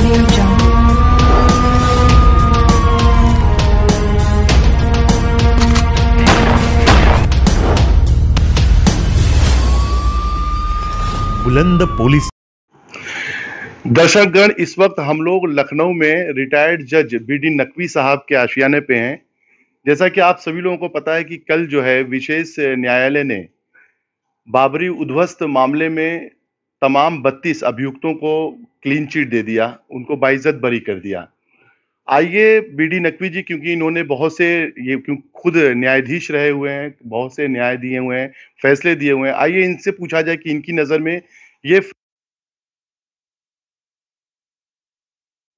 Audio Jungle. बुलंद police. दर्शकगण, इस वक्त हम लोग लखनऊ में रिटायर्ड जज बीडी नकवी साहब के आशियाने पे हैं। जैसा कि आप सभी लोगों को पता है कि कल जो है विशेष न्यायालय ने बाबरी उद्ध्वस्त मामले में तमाम 32 अभियुक्तों को क्लीन चिट दे दिया, उनको बाइज्जत बरी कर दिया। आइए बीडी नकवी जी, क्योंकि इन्होंने बहुत से खुद न्यायाधीश रहे हुए हैं, बहुत से न्याय दिए हुए हैं, फैसले दिए हुए हैं, आइए इनसे पूछा जाए कि इनकी नजर में ये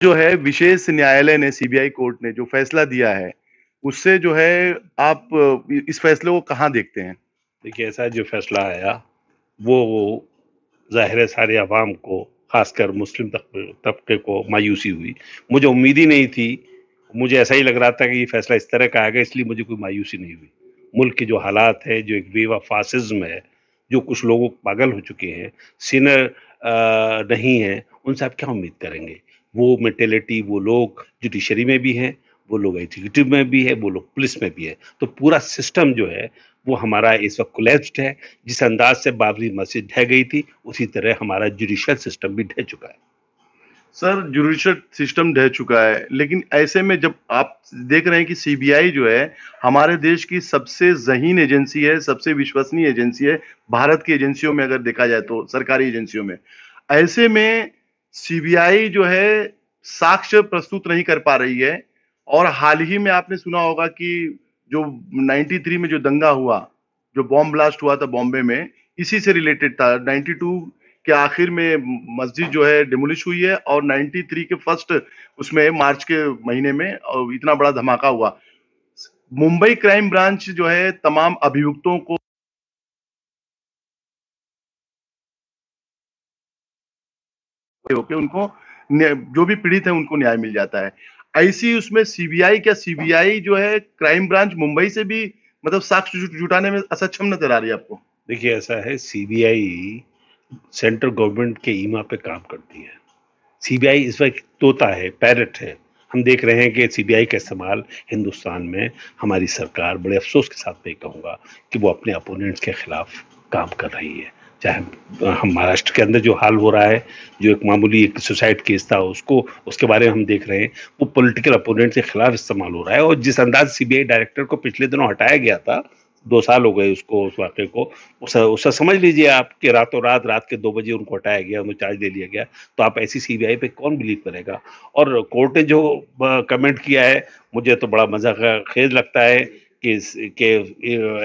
जो है विशेष न्यायालय ने, सीबीआई कोर्ट ने जो फैसला दिया है, उससे जो है आप इस फैसले को कहाँ देखते हैं? देखिए, ऐसा जो फैसला आया वो जाहिर है सारे अवाम को, खासकर मुस्लिम तबके को मायूसी हुई। मुझे उम्मीद ही नहीं थी, मुझे ऐसा ही लग रहा था कि ये फैसला इस तरह का आएगा, इसलिए मुझे कोई मायूसी नहीं हुई। मुल्क के जो हालात है, जो एक वेव ऑफ फासिज्म है, जो कुछ लोग पागल हो चुके हैं, सीनियर नहीं है, उनसे आप क्या उम्मीद करेंगे? वो मेंटेलिटी वो लोग जुडिशरी में भी हैं, वो लोग एग्जीक्यूटिव में भी है, वो लोग पुलिस में भी है। तो पूरा सिस्टम जो है वो हमारा इस वक्त कोलैप्स्ड है। जिस अंदाज से बाबरी मस्जिद ढह गई थी, उसी तरह हमारा जुडिशियल सिस्टम भी ढह चुका है। सर, जुडिशियल सिस्टम ढह चुका है, लेकिन ऐसे में जब आप देख रहे हैं कि सीबीआई जो है हमारे देश की सबसे ज़हीन एजेंसी है, सबसे विश्वसनीय एजेंसी है, भारत की एजेंसियों में अगर देखा जाए तो, सरकारी एजेंसियों में, ऐसे में सीबीआई जो है साक्ष्य प्रस्तुत नहीं कर पा रही है। और हाल ही में आपने सुना होगा कि जो 93 में जो दंगा हुआ, जो बॉम्ब ब्लास्ट हुआ था बॉम्बे में, इसी से रिलेटेड था। 92 के आखिर में मस्जिद जो है डिमोलिश हुई है और 93 के फर्स्ट उसमें मार्च के महीने में इतना बड़ा धमाका हुआ। मुंबई क्राइम ब्रांच जो है तमाम अभियुक्तों को उनको जो भी पीड़ित है उनको न्याय मिल जाता है। ऐसी उसमें सीबीआई जो है क्राइम ब्रांच मुंबई से भी मतलब साक्ष्य जुटाने में असक्षम नजर आ रही है आपको? देखिए, ऐसा है, सीबीआई सेंट्रल गवर्नमेंट के ईमा पे काम करती है। सीबीआई इस वक्त तोता है, पैरट है। हम देख रहे हैं कि सीबीआई का इस्तेमाल हिंदुस्तान में हमारी सरकार बड़े अफसोस के साथ मैं कहूँगा कि वो अपने अपोनेंट्स के खिलाफ काम कर रही है। चाहे हम महाराष्ट्र के अंदर जो हाल हो रहा है, जो एक मामूली एक सुसाइड केस था, उसके बारे में हम देख रहे हैं, वो पॉलिटिकल अपोनेंट के खिलाफ इस्तेमाल हो रहा है। और जिस अंदाज सीबीआई डायरेक्टर को पिछले दिनों हटाया गया था, 2 साल हो गए उसको, उस वाक़े को, उससे समझ लीजिए आप कि रातों रात रात के 2 बजे उनको हटाया गया, उनको चार्ज दे लिया गया। तो आप ऐसी सीबीआई पे कौन बिलीव करेगा? और कोर्ट ने जो कमेंट किया है, मुझे तो बड़ा मज़ाक़-खेज़ लगता है कि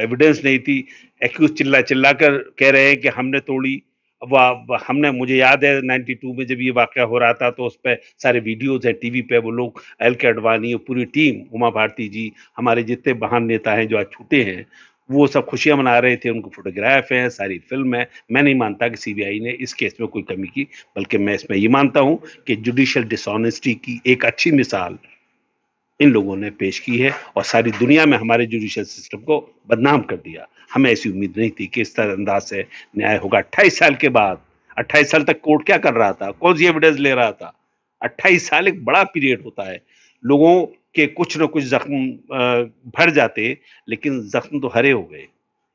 एविडेंस नहीं थी। एक्यूज़ चिल्ला कर कह रहे हैं कि हमने तोड़ी। हमने, मुझे याद है 92 में जब ये वाक़या हो रहा था, तो उस पे सारे वीडियोज़ हैं टीवी पे, वो लोग एल के अडवाणी और पूरी टीम, उमा भारती जी, हमारे जितने महान नेता हैं जो आज छूटे हैं, वो सब खुशियाँ मना रहे थे, उनको फोटोग्राफ हैं, सारी फ़िल्म है। मैं नहीं मानता कि सीबीआई ने इस केस में कोई कमी की, बल्कि मैं इसमें ये मानता हूँ कि जुडिशियल डिसऑनेस्टी की एक अच्छी मिसाल इन लोगों ने पेश की है और सारी दुनिया में हमारे जुडिशियल सिस्टम को बदनाम कर दिया। हमें ऐसी उम्मीद नहीं थी कि इस तरह अंदाज से न्याय होगा। 28 साल के बाद, 28 साल तक कोर्ट क्या कर रहा था? कौन सी एविडेंस ले रहा था? 28 साल एक बड़ा पीरियड होता है। लोगों के कुछ न कुछ जख्म भर जाते, लेकिन जख्म तो हरे हो गए।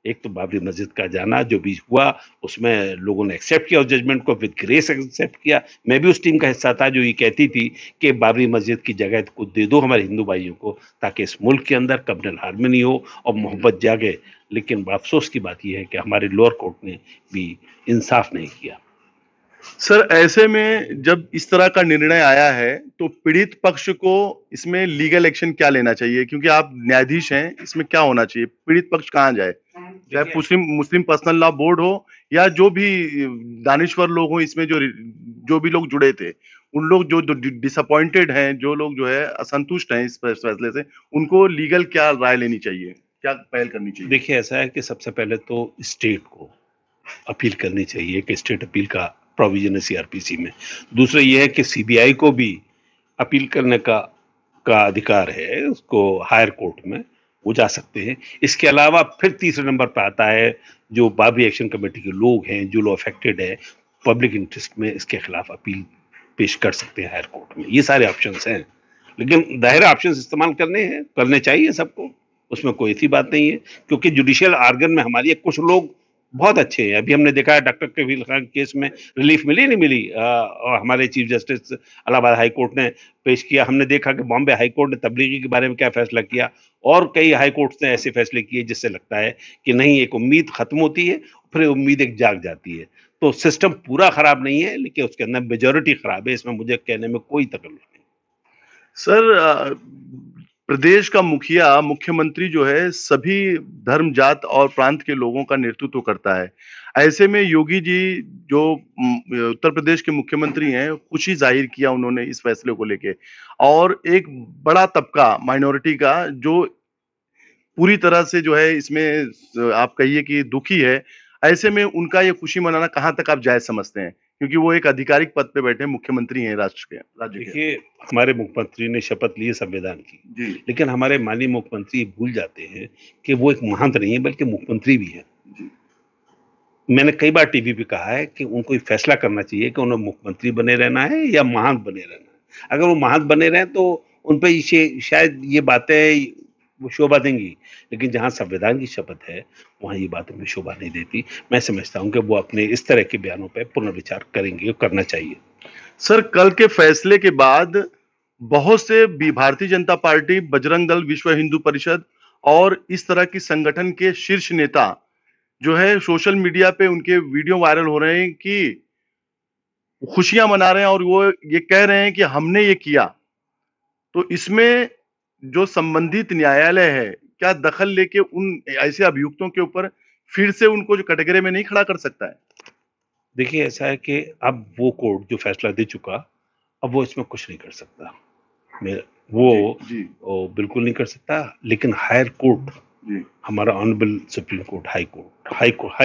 एक तो बाबरी मस्जिद का जाना जो भी हुआ, उसमें लोगों ने एक्सेप्ट किया, उस जजमेंट को विद ग्रेस एक्सेप्ट किया। मैं भी उस टीम का हिस्सा था जो ये कहती थी कि बाबरी मस्जिद की जगह को दे दो हमारे हिंदू भाइयों को, ताकि इस मुल्क के अंदर कम्युनल हार्मनी हो और मोहब्बत जागे। लेकिन अफसोस की बात यह है कि हमारे लोअर कोर्ट ने भी इंसाफ नहीं किया। सर, ऐसे में जब इस तरह का निर्णय आया है, तो पीड़ित पक्ष को इसमें लीगल एक्शन क्या लेना चाहिए? क्योंकि आप न्यायाधीश हैं, इसमें क्या होना चाहिए? पीड़ित पक्ष कहाँ जाए? चाहे मुस्लिम पर्सनल लॉ बोर्ड हो या जो भी दानिश्वर लोग हो, इसमें जो भी लोग जुड़े थे, उन लोग जो डिसअपॉइंटेड हैं, जो लोग जो है असंतुष्ट हैं इस फैसले से, उनको लीगल क्या राय लेनी चाहिए, क्या पहल करनी चाहिए? देखिए, ऐसा है कि सबसे पहले तो स्टेट को अपील करनी चाहिए कि स्टेट अपील का प्रोविजन है सीआरपीसी में। दूसरा ये है कि सीबीआई को भी अपील करने का अधिकार है, उसको हायर कोर्ट में वो जा सकते हैं। इसके अलावा फिर तीसरे नंबर पर आता है जो बाबरी एक्शन कमेटी के लोग हैं, जो लोग अफेक्टेड है, पब्लिक इंटरेस्ट में इसके खिलाफ अपील पेश कर सकते हैं हायर कोर्ट में। ये सारे ऑप्शंस हैं, लेकिन ज़ाहिर है ऑप्शंस इस्तेमाल करने चाहिए सबको, उसमें कोई ऐसी बात नहीं है, क्योंकि जुडिशियल ऑर्गन में हमारी कुछ लोग बहुत अच्छे हैं। अभी हमने देखा है डॉक्टर कबीर खान केस में रिलीफ मिली नहीं मिली, और हमारे chief justice Allahabad high court ने पेश किया। हमने देखा कि बॉम्बे हाई कोर्ट ने तबलीगी के बारे में क्या फैसला किया, और कई हाई कोर्ट्स ने ऐसे फैसले किए जिससे लगता है कि नहीं, एक उम्मीद खत्म होती है, फिर उम्मीद एक जाग जाती है। तो सिस्टम पूरा खराब नहीं है, लेकिन उसके अंदर मेजोरिटी खराब है, इसमें मुझे कहने में कोई तकल्लुफ नहीं। सर प्रदेश का मुखिया मुख्यमंत्री जो है सभी धर्म जात और प्रांत के लोगों का नेतृत्व करता है। ऐसे में योगी जी जो उत्तर प्रदेश के मुख्यमंत्री हैं, खुशी जाहिर किया उन्होंने इस फैसले को लेके, और एक बड़ा तबका माइनॉरिटी का जो पूरी तरह से जो है इसमें आप कहिए कि दुखी है। ऐसे में उनका ये खुशी मनाना कहाँ तक आप जायज़ समझते हैं? क्योंकि वो एक आधिकारिक पद पे बैठे हैं, मुख्यमंत्री हैं राज्य के। देखिए, हमारे मुख्यमंत्री ने शपथ ली है संविधान की, जी, लेकिन हमारे माननीय मुख्यमंत्री भूल जाते हैं कि वो एक महंत नहीं है, बल्कि मुख्यमंत्री भी है। जी। मैंने कई बार टीवी पे कहा है कि उनको एक फैसला करना चाहिए कि उन्हें मुख्यमंत्री बने रहना है या महंत बने रहना है। अगर वो महंत बने रहें तो उन पे शायद ये बातें वो शोभा देंगी, लेकिन जहाँ संविधान की शपथ है, वहाँ ये बातें भी शोभा नहीं देती। मैं समझता हूँ कि वो अपने इस तरह के बयानों पे पुनर्विचार करेंगे और करना चाहिए। सर कल के फैसले के बाद बहुत से भारतीय जनता पार्टी, बजरंग दल, विश्व हिंदू परिषद और इस तरह की संगठन के शीर्ष नेता जो है सोशल मीडिया पे उनके वीडियो वायरल हो रहे हैं कि खुशियां मना रहे हैं और वो ये कह रहे हैं कि हमने ये किया। तो इसमें जो संबंधित न्यायालय है, क्या दखल लेके उन ऐसे अभियुक्तों के ऊपर फिर से उनको जो कटघरे में नहीं खड़ा कर सकता है? देखिए, ऐसा है कि अब वो कोर्ट जो फैसला दे चुका, अब वो इसमें कुछ नहीं कर सकता। मैं वो जी, जी, वो बिल्कुल नहीं कर सकता, लेकिन हायर कोर्ट, जी, हमारा honourable supreme court, high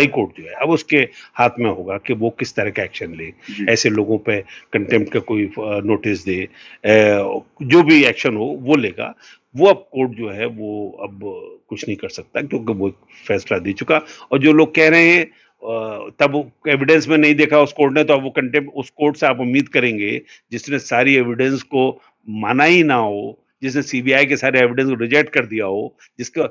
court जो है, अब उसके हाथ में होगा कि वो किस तरह का एक्शन ले। जी। ऐसे लोगों पे कंटेम्प्ट का कोई नोटिस दे, जो भी एक्शन हो वो लेगा। वो अब कोर्ट जो है वो अब कुछ नहीं कर सकता, क्योंकि वो एक फैसला दे चुका। और जो लोग कह रहे हैं तब एविडेंस में नहीं देखा उस कोर्ट ने, तो अब वो कंटेम्प्ट, उस कोर्ट से आप उम्मीद करेंगे जिसने सारी एविडेंस को माना ही ना हो, जिसने सीबीआई के सारे एविडेंस को रिजेक्ट कर दिया हो, जिसका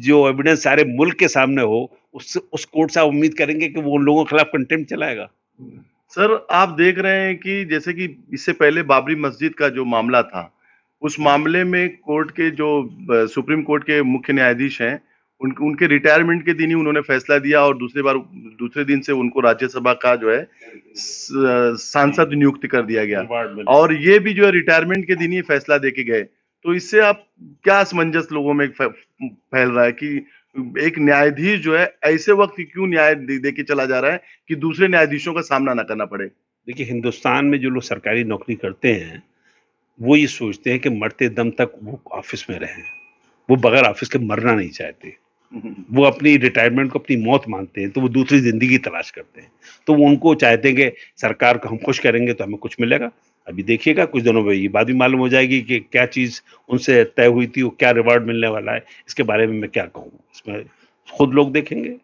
जो एविडेंस सारे मुल्क के सामने हो, उस कोर्ट से आप उम्मीद करेंगे कि वो उन लोगों के खिलाफ कंटेम्प्ट चलाएगा। सर आप देख रहे हैं कि जैसे कि इससे पहले बाबरी मस्जिद का जो मामला था, उस मामले में कोर्ट के जो सुप्रीम कोर्ट के मुख्य न्यायाधीश हैं, उनके रिटायरमेंट के दिन ही उन्होंने फैसला दिया और दूसरे दिन से उनको राज्यसभा का जो है सांसद नियुक्त कर दिया गया, और ये भी जो है रिटायरमेंट के दिन ही फैसला देके गए। तो इससे आप क्या असमंजस लोगों में फैल रहा है कि एक न्यायाधीश जो है ऐसे वक्त क्यों न्याय दे के चला जा रहा है कि दूसरे न्यायाधीशों का सामना ना करना पड़े? देखिए, हिंदुस्तान में जो लोग सरकारी नौकरी करते हैं, वो ये सोचते हैं कि मरते दम तक वो ऑफिस में रहें। वो बगैर ऑफिस के मरना नहीं चाहते। वो अपनी रिटायरमेंट को अपनी मौत मानते हैं, तो वो दूसरी ज़िंदगी तलाश करते हैं। तो वो उनको चाहते हैं कि सरकार को हम खुश करेंगे तो हमें कुछ मिलेगा। अभी देखिएगा कुछ दिनों में ये बात भी मालूम हो जाएगी कि क्या चीज़ उनसे तय हुई थी, वो क्या रिवार्ड मिलने वाला है। इसके बारे में मैं क्या कहूँ? इसमें खुद लोग देखेंगे।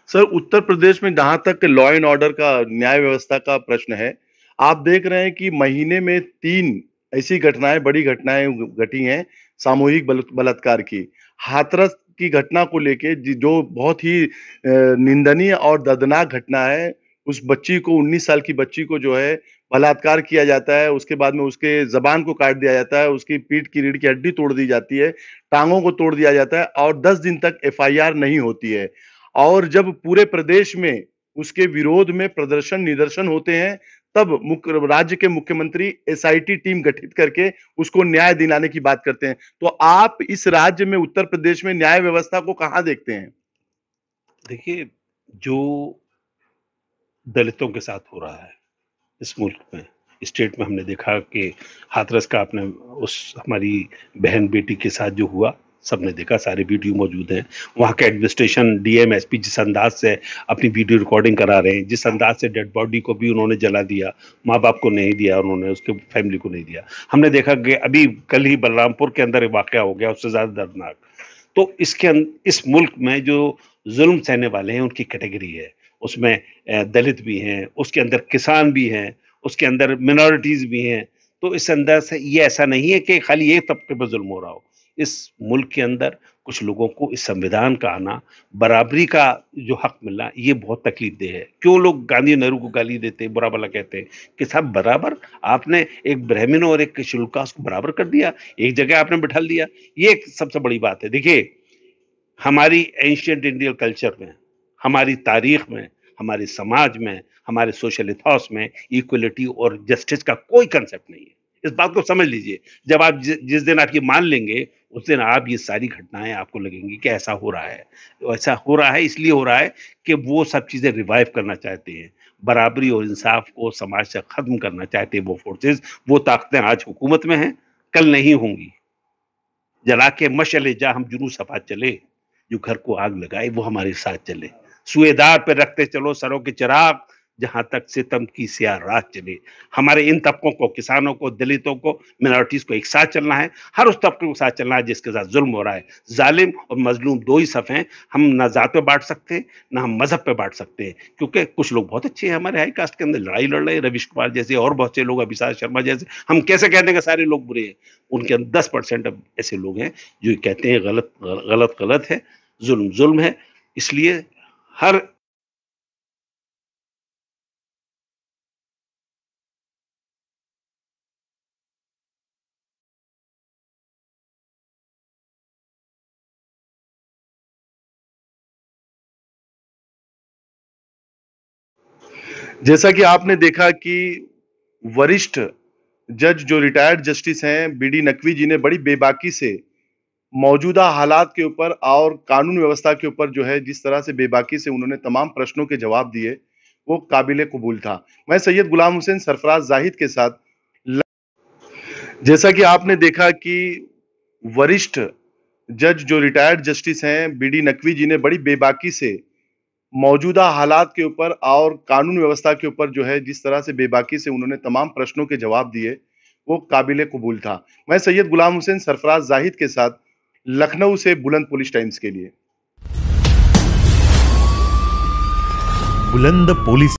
सर उत्तर प्रदेश में जहां तक लॉ एंड ऑर्डर का, न्याय व्यवस्था का प्रश्न है, आप देख रहे हैं कि महीने में 3 ऐसी घटनाएं, बड़ी घटनाएं घटी हैं सामूहिक बलात्कार की। हाथरस की घटना को लेके जो बहुत ही निंदनीय और दर्दनाक घटना है। उस बच्ची को, 19 साल की बच्ची को जो है बलात्कार किया जाता है, उसके बाद में उसके जबान को काट दिया जाता है, उसकी पीठ की रीढ़ की हड्डी तोड़ दी जाती है, टांगों को तोड़ दिया जाता है और 10 दिन तक एफआईआर नहीं होती है। और जब पूरे प्रदेश में उसके विरोध में प्रदर्शन, निदर्शन होते हैं, तब राज्य के मुख्यमंत्री एसआईटी टीम गठित करके उसको न्याय दिलाने की बात करते हैं। तो आप इस राज्य में, उत्तर प्रदेश में न्याय व्यवस्था को कहाँ देखते हैं? देखिए, जो दलितों के साथ हो रहा है इस मुल्क में, स्टेट में, हमने देखा कि हाथरस का आपने उस हमारी बहन बेटी के साथ जो हुआ, सबने देखा, सारे वीडियो मौजूद हैं। वहाँ का एडमिनिस्ट्रेशन, डीएम, एसपी जिस अंदाज से अपनी वीडियो रिकॉर्डिंग करा रहे हैं, जिस अंदाज से डेड बॉडी को भी उन्होंने जला दिया, माँ बाप को नहीं दिया, उन्होंने उसके फैमिली को नहीं दिया। हमने देखा कि अभी कल ही बलरामपुर के अंदर एक वाकया हो गया, उससे ज़्यादा दर्दनाक। तो इस मुल्क में जो जुल्म सहने वाले हैं उनकी कैटेगरी है, उसमें दलित भी हैं, उसके अंदर किसान भी हैं, उसके अंदर मिनॉरिटीज भी हैं। तो इस अंदर से ये ऐसा नहीं है कि खाली एक तबके पर जुल्म हो रहा हो। इस मुल्क के अंदर कुछ लोगों को इस संविधान का आना, बराबरी का जो हक मिलना, ये बहुत तकलीफदेह है। क्यों लोग गांधी नेहरू को गाली देते हैं, बुरा भला कहते हैं कि साहब बराबर, आपने एक ब्राह्मण और एक शेड्यूल कास्ट को बराबर कर दिया, एक जगह आपने बिठा दिया। ये एक सबसे बड़ी बात है। देखिए, हमारी एंशिएंट इंडियन कल्चर में, हमारी तारीख में, हमारे समाज में, हमारे सोशल इथॉस में इक्वलिटी और जस्टिस का कोई कंसेप्ट नहीं है। इस बात को समझ लीजिए। जब आप जिस दिन आप ये मान लेंगे, उस दिन आप ये सारी घटनाएं आपको लगेंगी कि ऐसा हो रहा है। ऐसा हो रहा है इसलिए हो रहा है कि वो सब चीजें रिवाइव करना चाहते हैं। बराबरी और इंसाफ को समाज से खत्म करना चाहते हैं वो फोर्सेस, वो ताकतें आज हुकूमत में हैं, कल नहीं होंगी। जला के मशले जा हम जुनून सफा चले, जो घर को आग लगाए वो हमारे साथ चले। सुएदार पे रखते चलो सरों के चिराग, जहां तक सितम की स्याह रात चले। हमारे इन तबकों को, किसानों को, दलितों को, मिनॉरिटीज को एक साथ चलना है। हर उस तबके के साथ चलना है जिसके साथ जुल्म हो रहा है। जालिम और मजलूम दो ही सफ हैं। हम ना जात पे बांट सकते हैं, ना हम मजहब पे बांट सकते हैं, क्योंकि कुछ लोग बहुत अच्छे हैं हमारे हाई कास्ट के अंदर, लड़ाई लड़ रहे हैं, रविश कुमार जैसे और बहुत से लोग, अभिषेक शर्मा जैसे। हम कैसे कहते हैं कि सारे लोग बुरे हैं? उनके अंदर 10% ऐसे लोग हैं जो कहते हैं गलत गलत गलत है, जुल्म जुल्म है। इसलिए हर जैसा कि आपने देखा कि वरिष्ठ जज जो रिटायर्ड जस्टिस हैं बीडी नकवी जी ने बड़ी बेबाकी से मौजूदा हालात के ऊपर और कानून व्यवस्था के ऊपर जो है जिस तरह से बेबाकी से उन्होंने तमाम प्रश्नों के जवाब दिए, वो काबिले कबूल था। मैं सैयद गुलाम हुसैन सरफराज जाहिद के साथ जैसा कि आपने देखा कि वरिष्ठ जज जो रिटायर्ड जस्टिस हैं बीडी नकवी जी ने बड़ी बेबाकी से मौजूदा हालात के ऊपर और कानून व्यवस्था के ऊपर जो है जिस तरह से बेबाकी से उन्होंने तमाम प्रश्नों के जवाब दिए, वो काबिले कबूल था। मैं सैयद गुलाम हुसैन सरफराज जाहिद के साथ लखनऊ से बुलंद पुलिस टाइम्स के लिए। बुलंद पुलिस